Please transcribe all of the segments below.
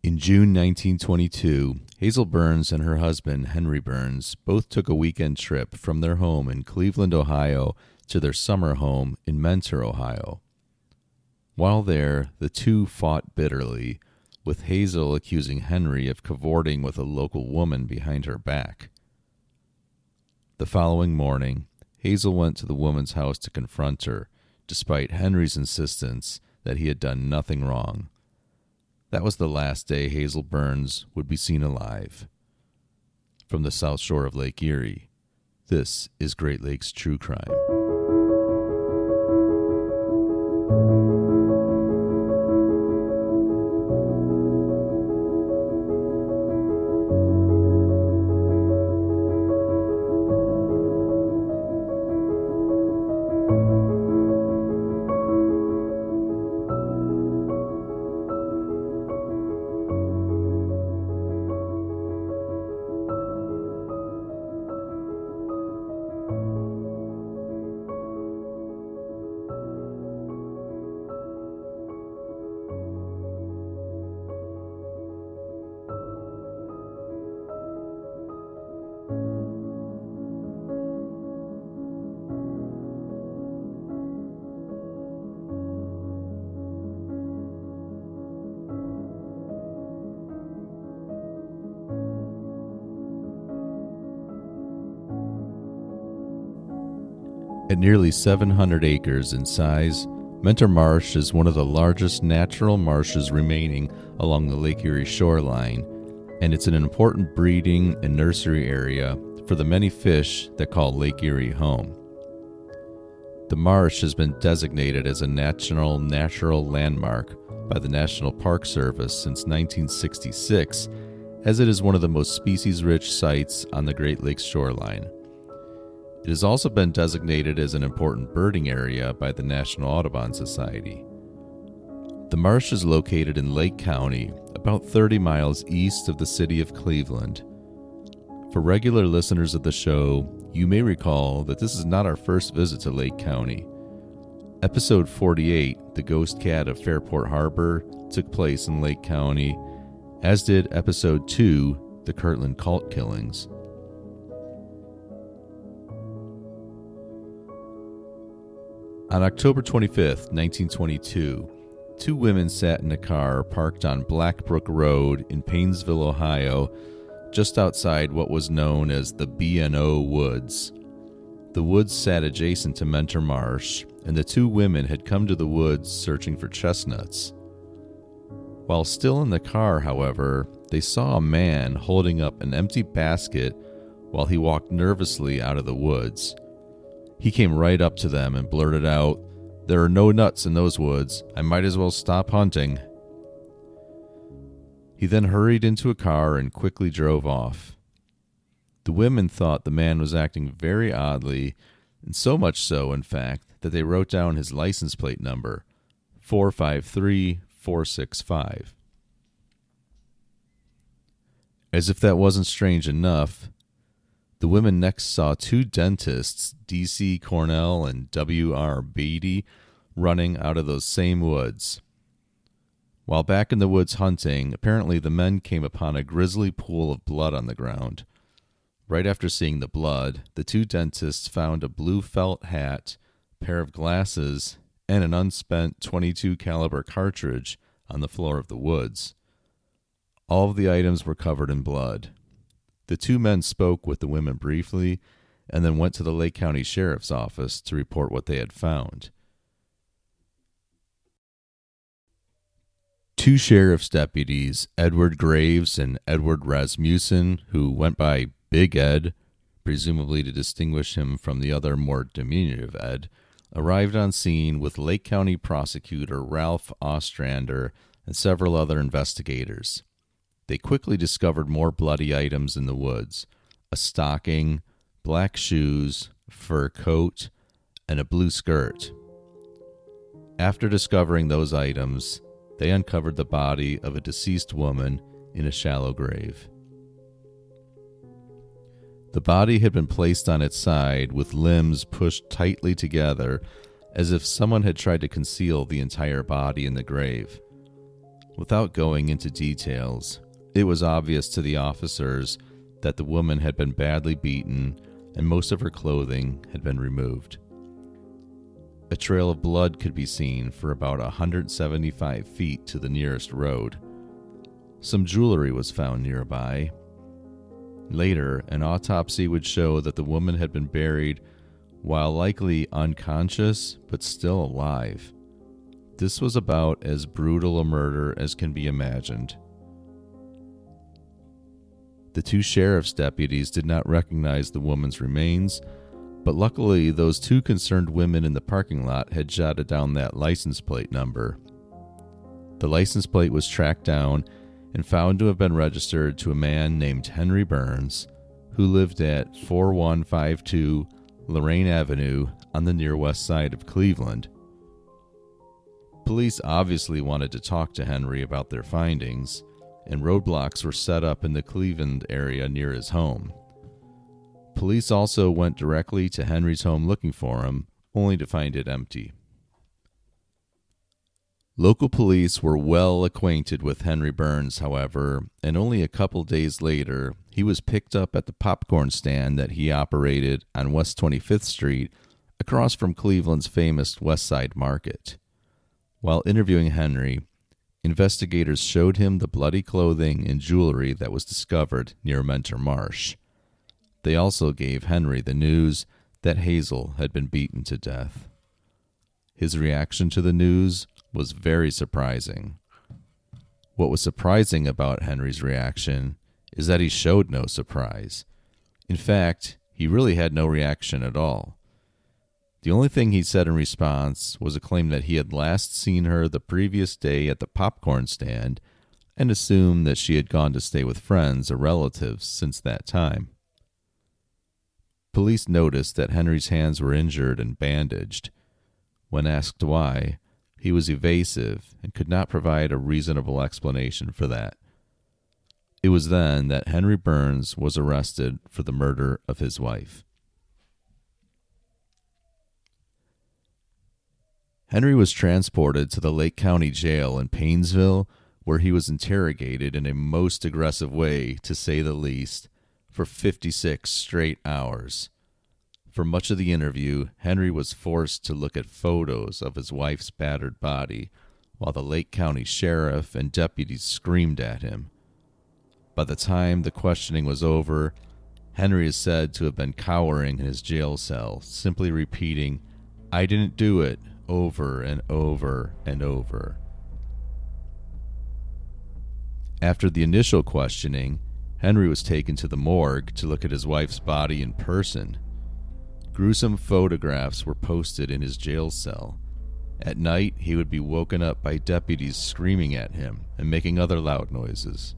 In June 1922, Hazel Burns and her husband, Henry Burns, both took a weekend trip from their home in Cleveland, Ohio, to their summer home in Mentor, Ohio. While there, the two fought bitterly, with Hazel accusing Henry of cavorting with a local woman behind her back. The following morning, Hazel went to the woman's house to confront her, despite Henry's insistence that he had done nothing wrong. That was the last day Hazel Burns would be seen alive. From the South Shore of Lake Erie, this is Great Lakes True Crime. At nearly 700 acres in size, Mentor Marsh is one of the largest natural marshes remaining along the Lake Erie shoreline, and it's an important breeding and nursery area for the many fish that call Lake Erie home. The marsh has been designated as a national natural landmark by the National Park Service since 1966, as it is one of the most species-rich sites on the Great Lakes shoreline. It has also been designated as an important birding area by the National Audubon Society. The marsh is located in Lake County, about 30 miles east of the city of Cleveland. For regular listeners of the show, you may recall that this is not our first visit to Lake County. Episode 48, The Ghost Cat of Fairport Harbor, took place in Lake County, as did Episode 2, The Kirtland Cult Killings. On October 25, 1922, two women sat in a car parked on Blackbrook Road in Paynesville, Ohio, just outside what was known as the B&O Woods. The woods sat adjacent to Mentor Marsh, and the two women had come to the woods searching for chestnuts. While still in the car, however, they saw a man holding up an empty basket while he walked nervously out of the woods. He came right up to them and blurted out, "There are no nuts in those woods. I might as well stop hunting." He then hurried into a car and quickly drove off. The women thought the man was acting very oddly, and so much so, in fact, that they wrote down his license plate number, 453465. As if that wasn't strange enough, the women next saw two dentists, D.C. Cornell and W.R. Beatty, running out of those same woods. While back in the woods hunting, apparently the men came upon a grisly pool of blood on the ground. Right after seeing the blood, the two dentists found a blue felt hat, a pair of glasses, and an unspent .22 caliber cartridge on the floor of the woods. All of the items were covered in blood. The two men spoke with the women briefly and then went to the Lake County Sheriff's Office to report what they had found. Two sheriff's deputies, Edward Graves and Edward Rasmussen, who went by Big Ed, presumably to distinguish him from the other more diminutive Ed, arrived on scene with Lake County prosecutor Ralph Ostrander and several other investigators. They quickly discovered more bloody items in the woods: a stocking, black shoes, fur coat, and a blue skirt. After discovering those items, they uncovered the body of a deceased woman in a shallow grave. The body had been placed on its side with limbs pushed tightly together, as if someone had tried to conceal the entire body in the grave. Without going into details, it was obvious to the officers that the woman had been badly beaten and most of her clothing had been removed. A trail of blood could be seen for about 175 feet to the nearest road. Some jewelry was found nearby. Later, an autopsy would show that the woman had been buried while likely unconscious but still alive. This was about as brutal a murder as can be imagined. The two sheriff's deputies did not recognize the woman's remains, but luckily those two concerned women in the parking lot had jotted down that license plate number. The license plate was tracked down and found to have been registered to a man named Henry Burns, who lived at 4152 Lorraine Avenue on the near west side of Cleveland. Police obviously wanted to talk to Henry about their findings, and roadblocks were set up in the Cleveland area near his home. Police also went directly to Henry's home looking for him, only to find it empty. Local police were well acquainted with Henry Burns, however, and only a couple days later, he was picked up at the popcorn stand that he operated on West 25th Street, across from Cleveland's famous West Side Market. While interviewing Henry, investigators showed him the bloody clothing and jewelry that was discovered near Mentor Marsh. They also gave Henry the news that Hazel had been beaten to death. His reaction to the news was very surprising. What was surprising about Henry's reaction is that he showed no surprise. In fact, he really had no reaction at all. The only thing he said in response was a claim that he had last seen her the previous day at the popcorn stand and assumed that she had gone to stay with friends or relatives since that time. Police noticed that Henry's hands were injured and bandaged. When asked why, he was evasive and could not provide a reasonable explanation for that. It was then that Henry Burns was arrested for the murder of his wife. Henry was transported to the Lake County Jail in Paynesville, where he was interrogated in a most aggressive way, to say the least, for 56 straight hours. For much of the interview, Henry was forced to look at photos of his wife's battered body, while the Lake County sheriff and deputies screamed at him. By the time the questioning was over, Henry is said to have been cowering in his jail cell, simply repeating, "I didn't do it," over and over and over. After the initial questioning, Henry was taken to the morgue to look at his wife's body in person. Gruesome photographs were posted in his jail cell. At night, he would be woken up by deputies screaming at him and making other loud noises.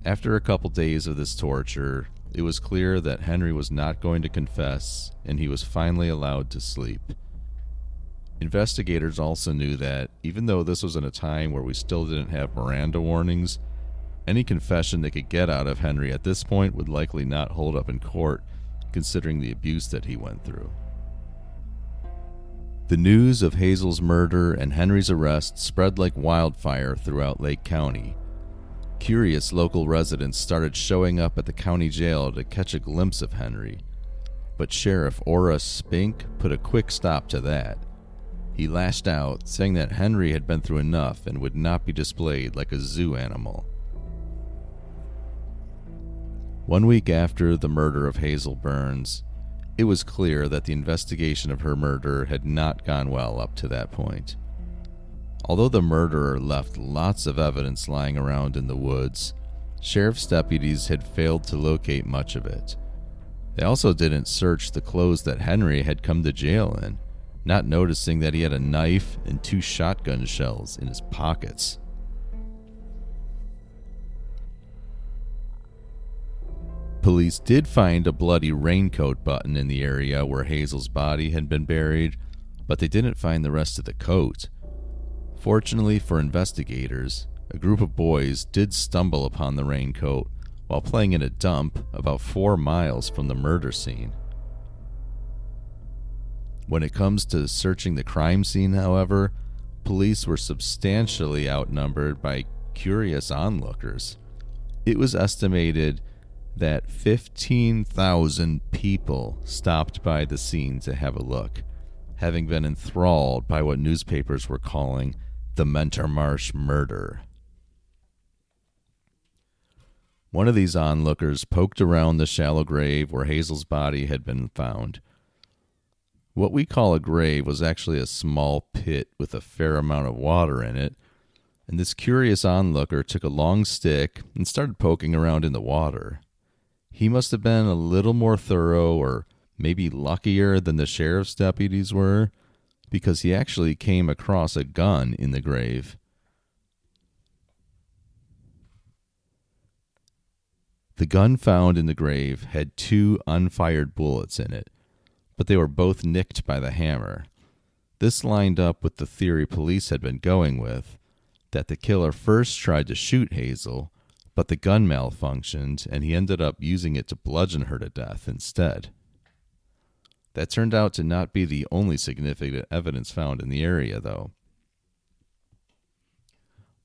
After a couple days of this torture, it was clear that Henry was not going to confess, and he was finally allowed to sleep. Investigators also knew that, even though this was in a time where we still didn't have Miranda warnings, any confession they could get out of Henry at this point would likely not hold up in court, considering the abuse that he went through. The news of Hazel's murder and Henry's arrest spread like wildfire throughout Lake County. Curious local residents started showing up at the county jail to catch a glimpse of Henry, but Sheriff Ora Spink put a quick stop to that. He lashed out, saying that Henry had been through enough and would not be displayed like a zoo animal. 1 week after the murder of Hazel Burns, it was clear that the investigation of her murder had not gone well up to that point. Although the murderer left lots of evidence lying around in the woods, sheriff's deputies had failed to locate much of it. They also didn't search the clothes that Henry had come to jail in, not noticing that he had a knife and 2 shotgun shells in his pockets. Police did find a bloody raincoat button in the area where Hazel's body had been buried, but they didn't find the rest of the coat. Fortunately for investigators, a group of boys did stumble upon the raincoat while playing in a dump about 4 miles from the murder scene. When it comes to searching the crime scene, however, police were substantially outnumbered by curious onlookers. It was estimated that 15,000 people stopped by the scene to have a look, having been enthralled by what newspapers were calling the Marsh Murder. One of these onlookers poked around the shallow grave where Hazel's body had been found. What we call a grave was actually a small pit with a fair amount of water in it, and this curious onlooker took a long stick and started poking around in the water. He must have been a little more thorough or maybe luckier than the sheriff's deputies were, because he actually came across a gun in the grave. The gun found in the grave had 2 unfired bullets in it, but they were both nicked by the hammer. This lined up with the theory police had been going with, that the killer first tried to shoot Hazel, but the gun malfunctioned and he ended up using it to bludgeon her to death instead. That turned out to not be the only significant evidence found in the area, though.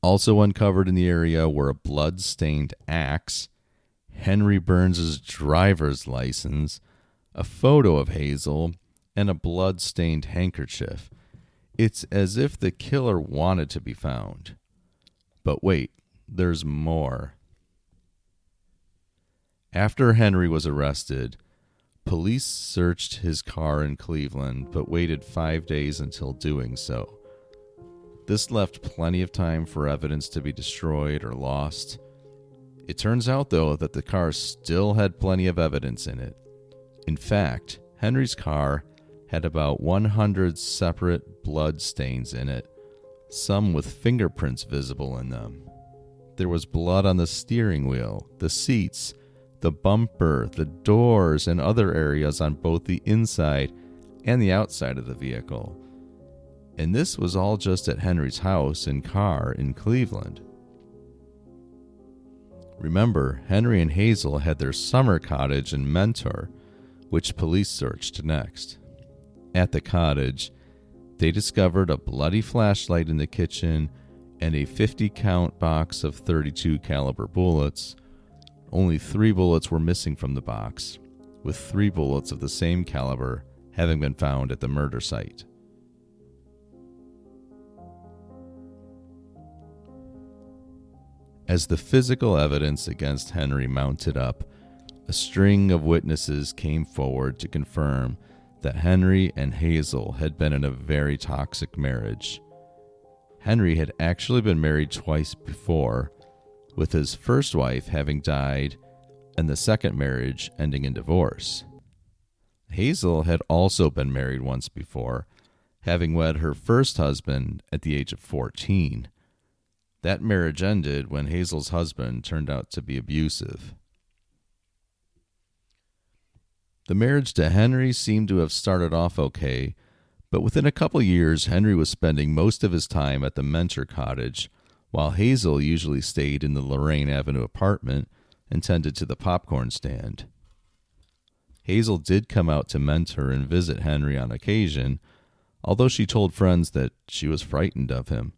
Also uncovered in the area were a blood-stained axe, Henry Burns' driver's license, a photo of Hazel, and a blood-stained handkerchief. It's as if the killer wanted to be found. But wait, there's more. After Henry was arrested, police searched his car in Cleveland, but waited 5 days until doing so. This left plenty of time for evidence to be destroyed or lost. It turns out, though, that the car still had plenty of evidence in it. In fact, Henry's car had about 100 separate blood stains in it, some with fingerprints visible in them. There was blood on the steering wheel, the seats, the bumper, the doors, and other areas on both the inside and the outside of the vehicle. And this was all just at Henry's house and car in Cleveland. Remember, Henry and Hazel had their summer cottage in Mentor, which police searched next. At the cottage, they discovered a bloody flashlight in the kitchen and a 50-count box of .32 caliber bullets. Only 3 bullets were missing from the box, with 3 bullets of the same caliber having been found at the murder site. As the physical evidence against Henry mounted up, a string of witnesses came forward to confirm that Henry and Hazel had been in a very toxic marriage. Henry had actually been married twice before, with his first wife having died and the second marriage ending in divorce. Hazel had also been married once before, having wed her first husband at the age of 14. That marriage ended when Hazel's husband turned out to be abusive. The marriage to Henry seemed to have started off okay, but within a couple years, Henry was spending most of his time at the Mentor cottage, while Hazel usually stayed in the Lorraine Avenue apartment and tended to the popcorn stand. Hazel did come out to Mentor and visit Henry on occasion, although she told friends that she was frightened of him.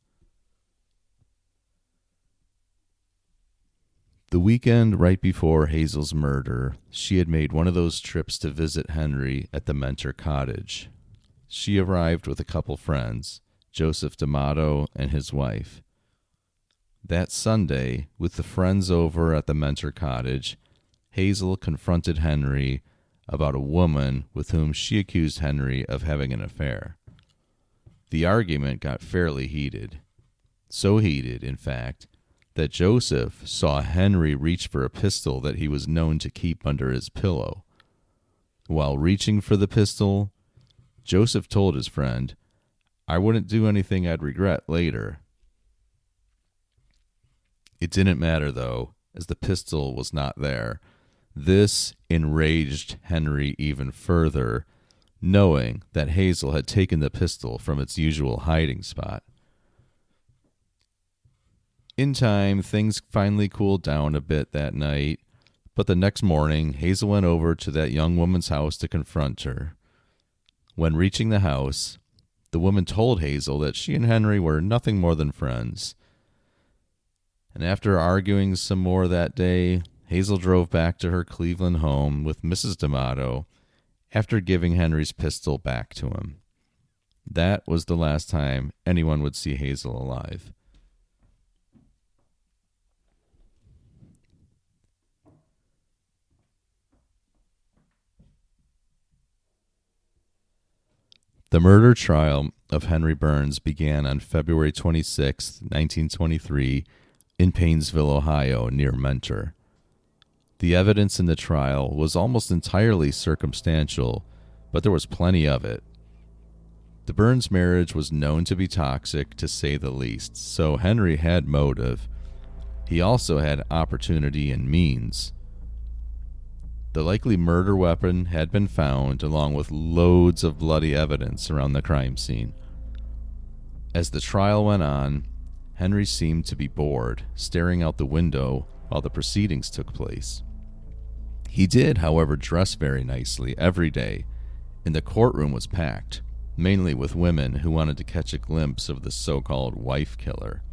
The weekend right before Hazel's murder, she had made one of those trips to visit Henry at the Mentor cottage. She arrived with a couple friends, Joseph D'Amato and his wife. That Sunday, with the friends over at the Mentor cottage, Hazel confronted Henry about a woman with whom she accused Henry of having an affair. The argument got fairly heated. So heated, in fact, that Joseph saw Henry reach for a pistol that he was known to keep under his pillow. While reaching for the pistol, Joseph told his friend, "I wouldn't do anything I'd regret later." It didn't matter, though, as the pistol was not there. This enraged Henry even further, knowing that Hazel had taken the pistol from its usual hiding spot. In time, things finally cooled down a bit that night, but the next morning, Hazel went over to that young woman's house to confront her. When reaching the house, the woman told Hazel that she and Henry were nothing more than friends. And after arguing some more that day, Hazel drove back to her Cleveland home with Mrs. D'Amato after giving Henry's pistol back to him. That was the last time anyone would see Hazel alive. The murder trial of Henry Burns began on February 26, 1923, in Paynesville, Ohio, near Mentor. The evidence in the trial was almost entirely circumstantial, but there was plenty of it. The Burns marriage was known to be toxic, to say the least, so Henry had motive. He also had opportunity and means. The likely murder weapon had been found, along with loads of bloody evidence around the crime scene. As the trial went on, Henry seemed to be bored, staring out the window while the proceedings took place. He did, however, dress very nicely every day, and the courtroom was packed, mainly with women who wanted to catch a glimpse of the so-called wife killer.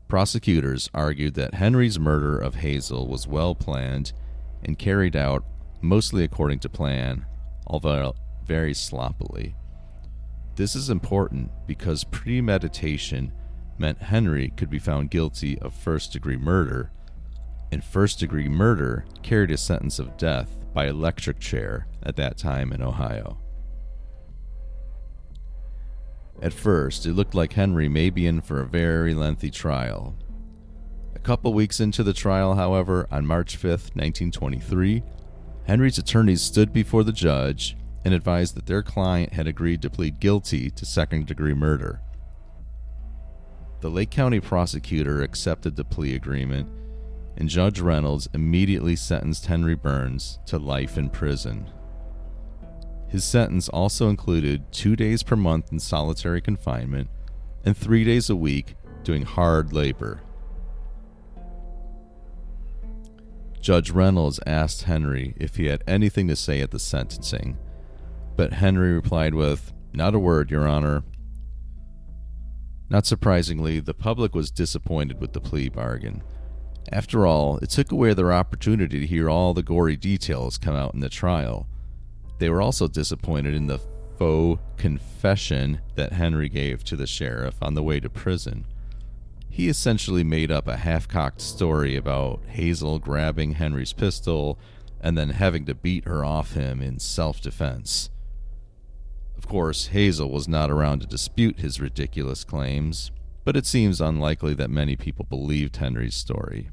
Prosecutors argued that Henry's murder of Hazel was well planned and carried out mostly according to plan, although very sloppily. This is important because premeditation meant Henry could be found guilty of first-degree murder, and first-degree murder carried a sentence of death by electric chair at that time in Ohio. At first, it looked like Henry may be in for a very lengthy trial. A couple weeks into the trial, however, on March 5th, 1923, Henry's attorneys stood before the judge and advised that their client had agreed to plead guilty to second-degree murder. The Lake County prosecutor accepted the plea agreement, and Judge Reynolds immediately sentenced Henry Burns to life in prison. His sentence also included 2 days per month in solitary confinement and 3 days a week doing hard labor. Judge Reynolds asked Henry if he had anything to say at the sentencing, but Henry replied with, "Not a word, Your Honor." Not surprisingly, the public was disappointed with the plea bargain. After all, it took away their opportunity to hear all the gory details come out in the trial. They were also disappointed in the faux confession that Henry gave to the sheriff on the way to prison. He essentially made up a half-cocked story about Hazel grabbing Henry's pistol and then having to beat her off him in self-defense. Of course, Hazel was not around to dispute his ridiculous claims, but it seems unlikely that many people believed Henry's story.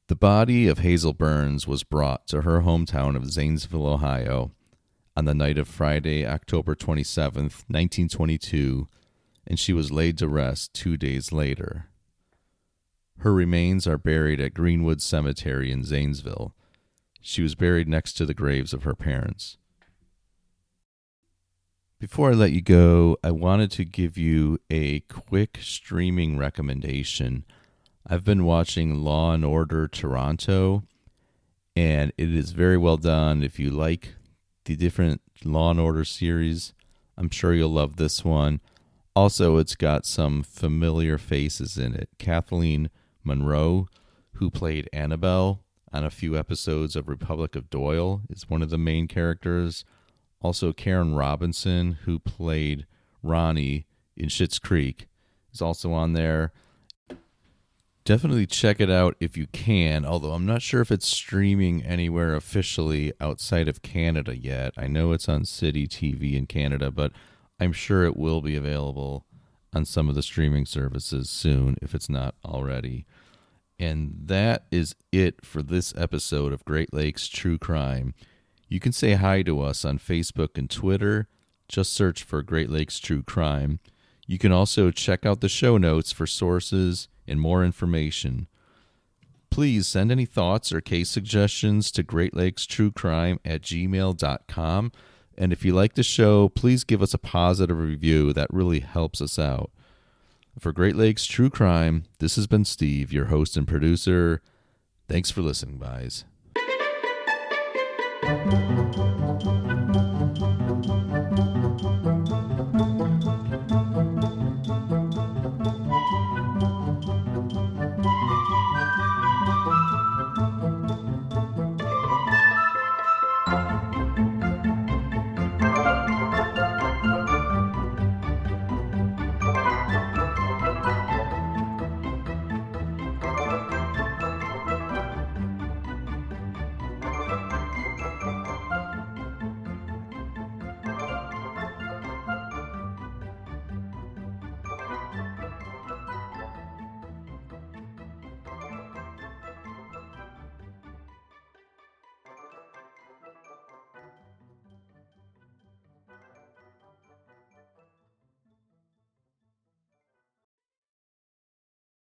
The body of Hazel Burns was brought to her hometown of Zanesville, Ohio, on the night of Friday, October 27th, 1922, and she was laid to rest 2 days later. Her remains are buried at Greenwood Cemetery in Zanesville. She was buried next to the graves of her parents. Before I let you go, I wanted to give you a quick streaming recommendation. I've been watching Law & Order Toronto, and it is very well done. If you like the different Law & Order series, I'm sure you'll love this one. Also, it's got some familiar faces in it. Kathleen Monroe, who played Annabelle on a few episodes of Republic of Doyle, is one of the main characters. Also, Karen Robinson, who played Ronnie in Schitt's Creek, is also on there. Definitely check it out if you can, although I'm not sure if it's streaming anywhere officially outside of Canada yet. I know it's on City TV in Canada, but I'm sure it will be available on some of the streaming services soon, if it's not already. And that is it for this episode of Great Lakes True Crime. You can say hi to us on Facebook and Twitter. Just search for Great Lakes True Crime. You can also check out the show notes for sources and more information. Please send any thoughts or case suggestions to greatlakestruecrime@gmail.com. And if you like the show, please give us a positive review. That really helps us out. For Great Lakes True Crime, this has been Steve, your host and producer. Thanks for listening, guys.